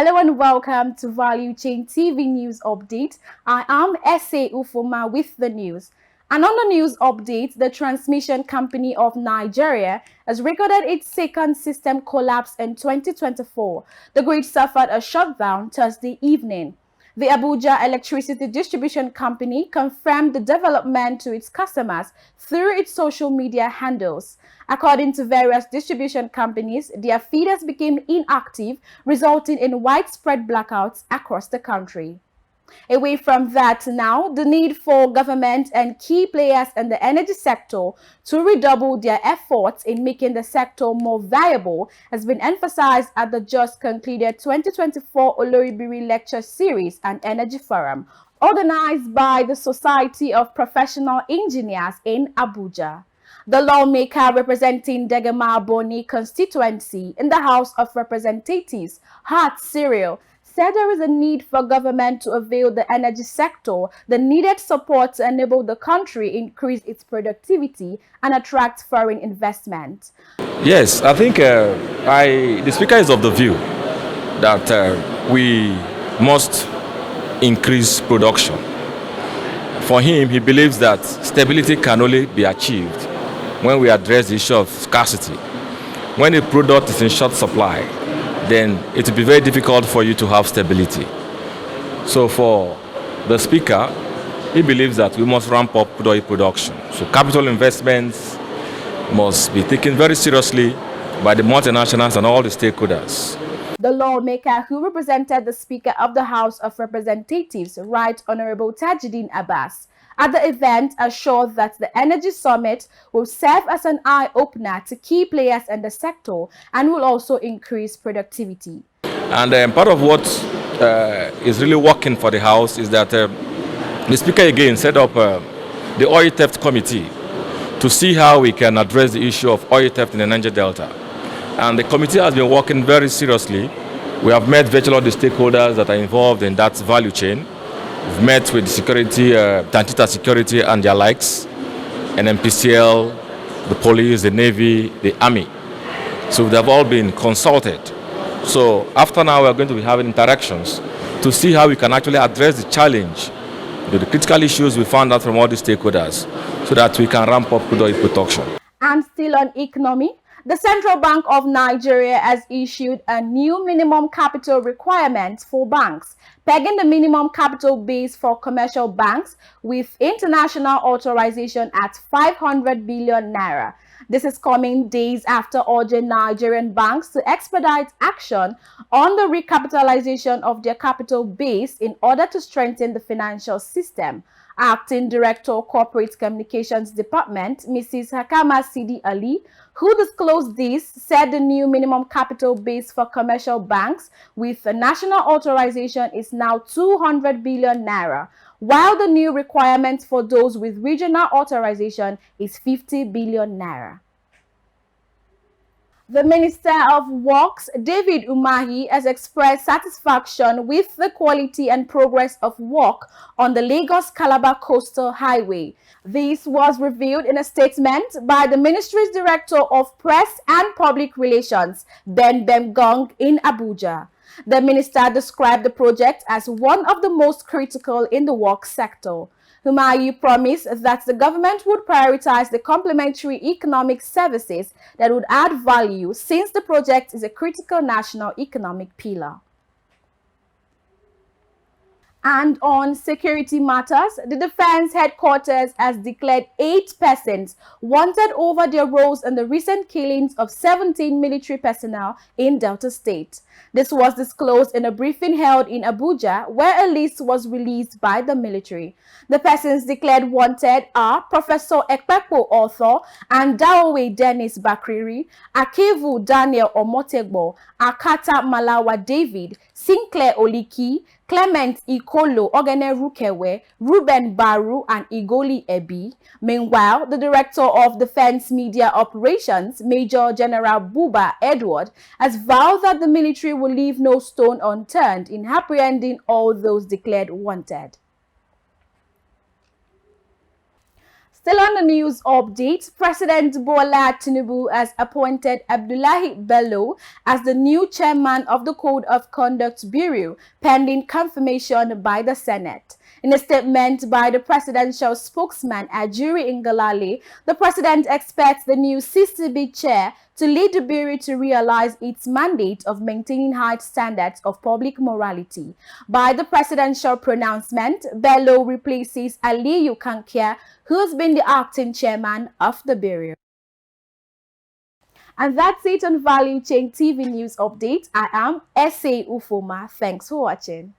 Hello and welcome to Value Chain TV News Update. I am S.A. Ufoma with the news. And on the news update, the transmission company of Nigeria has recorded its second system collapse in 2024. The grid suffered a shutdown Thursday evening. The Abuja Electricity Distribution Company confirmed the development to its customers through its social media handles. According to various distribution companies, their feeders became inactive, resulting in widespread blackouts across the country. Away from that now, the need for government and key players in the energy sector to redouble their efforts in making the sector more viable has been emphasized at the just concluded 2024 Oloribiri Lecture Series and Energy Forum, organized by the Society of Professional Engineers in Abuja. The lawmaker representing Degema Boni constituency in the House of Representatives, Hart Cyril, said there is a need for government to avail the energy sector the needed support to enable the country increase its productivity and attract foreign investment. Yes, I think the speaker is of the view that we must increase production. For him, he believes that stability can only be achieved when we address the issue of scarcity. When a product is in short supply, then it will be very difficult for you to have stability. So for the speaker, he believes that we must ramp up oil production. So capital investments must be taken very seriously by the multinationals and all the stakeholders. The lawmaker who represented the Speaker of the House of Representatives, Right Honorable Tajuddin Abbas, at the event assured that the Energy Summit will serve as an eye-opener to key players in the sector and will also increase productivity. And part of what is really working for the House is that the Speaker again set up the Oil Theft Committee to see how we can address the issue of oil theft in the Niger Delta. And the committee has been working very seriously. We have met virtually all the stakeholders that are involved in that value chain. We've met with security, Tantita Security and their likes, NMPCL, the police, the Navy, the Army. So they've all been consulted. So after now, we're going to be having interactions to see how we can actually address the challenge, the critical issues we found out from all the stakeholders, so that we can ramp up oil production. And still on economy, the Central Bank of Nigeria has issued a new minimum capital requirement for banks, pegging the minimum capital base for commercial banks with international authorization at 500 billion naira. This is coming days after urging Nigerian banks to expedite action on the recapitalization of their capital base in order to strengthen the financial system. Acting Director Corporate Communications Department, Mrs. Hakama Sidi Ali, who disclosed this, said the new minimum capital base for commercial banks with a national authorization is now 200 billion naira, while the new requirement for those with regional authorization is 50 billion naira. The Minister of Works, David Umahi, has expressed satisfaction with the quality and progress of work on the Lagos-Calabar Coastal Highway. This was revealed in a statement by the Ministry's Director of Press and Public Relations, Ben Bemgong, in Abuja. The minister described the project as one of the most critical in the work sector. Umahi promised that the government would prioritize the complementary economic services that would add value since the project is a critical national economic pillar. And on security matters, the Defense Headquarters has declared 8 persons wanted over their roles in the recent killings of 17 military personnel in Delta State. This was disclosed in a briefing held in Abuja, where a list was released by the military. The persons declared wanted are Professor Ekpepo Author and Daowe Dennis Bakriri, Akevu Daniel Omotegbo, Akata Malawa David, Sinclair Oliki, Clement Ikolo Ogene Rukewe, Ruben Baru, and Igoli Ebi. Meanwhile, the Director of Defense Media Operations, Major General Buba Edward, has vowed that the military will leave no stone unturned in apprehending all those declared wanted. Still on the news update, President Bola Tinubu has appointed Abdullahi Bello as the new chairman of the Code of Conduct Bureau, pending confirmation by the Senate. In a statement by the presidential spokesman, Ajuri Ngalale, the president expects the new CCB chair to lead the Bureau to realize its mandate of maintaining high standards of public morality. By the presidential pronouncement, Bello replaces Aliyu Kankia, who's been the acting chairman of the Bureau. And that's it on Value Chain TV News Update. I am S.A. Ufoma. Thanks for watching.